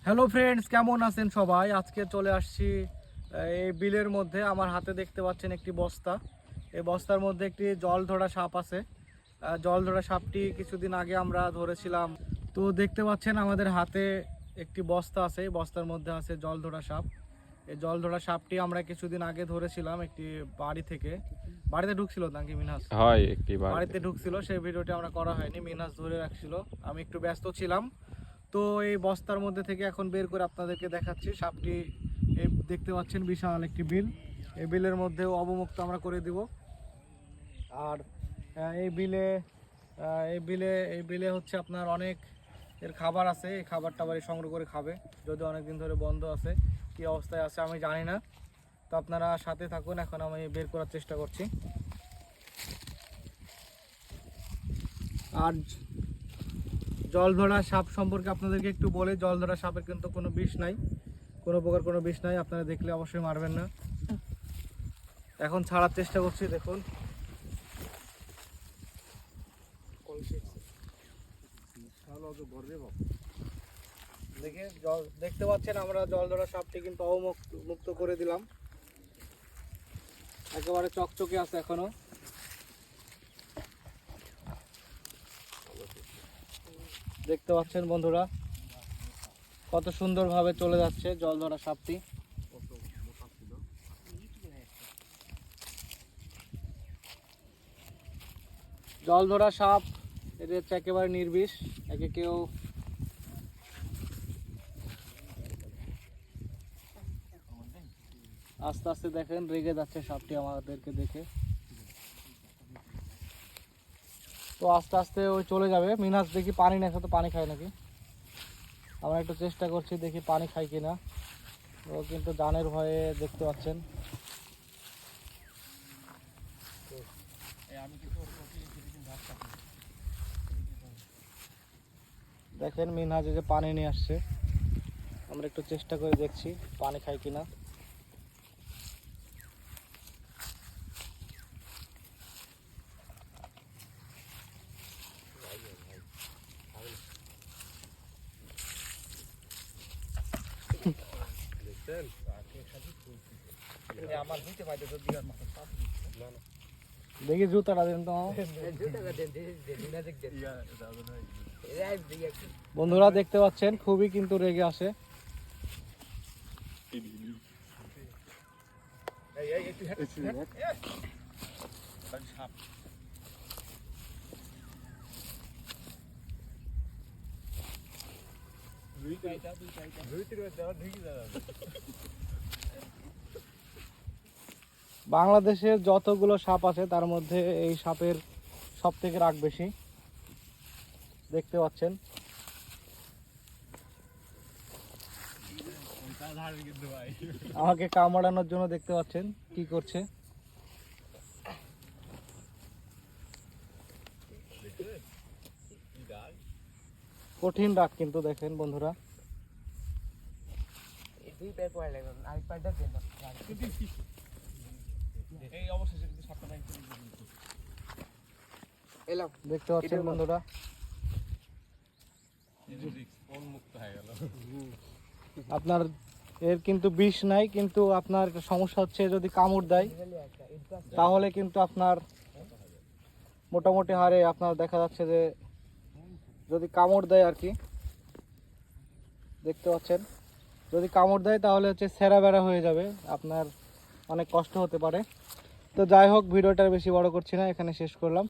Hello friends, কেমন আছেন সবাই? আজকে চলে আসছি এই বিলের মধ্যে। আমার হাতে দেখতে পাচ্ছেন একটি বস্তা। এই বস্তার মধ্যে একটি জল ধরা সাপ আছে। জল ধরা সাপটি কিছুদিন আগে আমরা ধরেছিলাম। তো দেখতে পাচ্ছেন আমাদের হাতে একটি বস্তা আছে। এই বস্তার মধ্যে আছে জল ধরা সাপ। এই জল ধরা সাপটি আমরা কিছুদিন আগে ধরেছিলাম একটি বাড়ি থেকে। বাড়িতে ঢুকছিল নাকি মিনহাস? হয় একটি বাড়িতে ঢুকছিল, সেই ভিডিওটি আমরা করা হয়নি। মিনহাস ধরে রাখছিল, আমি একটু ব্যস্ত ছিলাম। তো এই বস্তার মধ্যে থেকে এখন বের করে আপনাদেরকে দেখাচ্ছি সাপটি। এই দেখতে পাচ্ছেন বিশাল একটি বিল। এই বিলের মধ্যেও অবমুক্ত আমরা করে দিব। আর এই বিলে হচ্ছে আপনার অনেক এর খাবার আছে। এই খাবার টাবারই সংগ্রহ করে খাবে, যদি অনেক দিন ধরে বন্ধ আছে। কি অবস্থায় আছে আমি জানি না। তো আপনারা সাথে থাকুন, এখন আমি বের করার চেষ্টা করছি। আর জল ধরা সাপ সম্পর্কে আপনাদেরকে একটু বলে, জল ধরা সাপের কিন্তু কোনো বিষ নাই, কোনো প্রকার কোনো বিষ নাই। আপনারা দেখলে অবশ্যই মারবেন না। এখন ছাড়ার চেষ্টা করছি, দেখুন। দেখতে পাচ্ছেন আমরা জল ধরা সাপটি কিন্তু অবমুক্ত করে দিলাম। একেবারে চকচকে আছে এখনো। দেখতে পাচ্ছেন বন্ধুরা, কত সুন্দরভাবে চলে যাচ্ছে জল ধরা সাপটি। জল ধরা সাপ এটা হচ্ছে একেবারে নির্বিষ। একে কেউ আস্তে আস্তে দেখেন রেগে যাচ্ছে সাপটি আমাদেরকে দেখে। তো আস্তে আস্তে ওই চলে যাবে। মিনহাস দেখি পানি নেই, তো পানি খায় নাকি? আমরা একটু চেষ্টা করছি, দেখি পানি খাই কিনা। ও কিন্তু জানের ভয়ে দেখতে পাচ্ছেন। দেখেন মিনহাজ যে পানি নিয়ে আসছে, আমরা একটু চেষ্টা করে দেখছি পানি খাই কিনা। দেখি জুতাটা দেন তো। বন্ধুরা দেখতে পাচ্ছেন খুবই কিন্তু রেগে আসে। বাংলাদেশের যতগুলো সাপ আছে তার মধ্যে এই সাপের সব থেকে রাগ বেশি। দেখতে পাচ্ছেন আমাকে কামড়ানোর জন্য দেখতে পাচ্ছেন কি করছে। কঠিন রাগ কিন্তু দেখেন বন্ধুরা। দেখতে পাচ্ছেন বন্ধুরা, আপনার এর কিন্তু বিষ নাই, কিন্তু আপনার একটা সমস্যা হচ্ছে যদি কামড় দেয় তাহলে কিন্তু আপনার মোটামুটি হারে আপনার দেখা যাচ্ছে যে যদি কামড় দেয় আর কি, দেখতে পাচ্ছেন যদি কামড় দেয় তাহলে হচ্ছে ছেঁড়া বেড়া হয়ে যাবে, আপনার অনেক কষ্ট হতে পারে। তো যাই হোক, ভিডিওটা বেশি বড় করছি না, এখানে শেষ করলাম।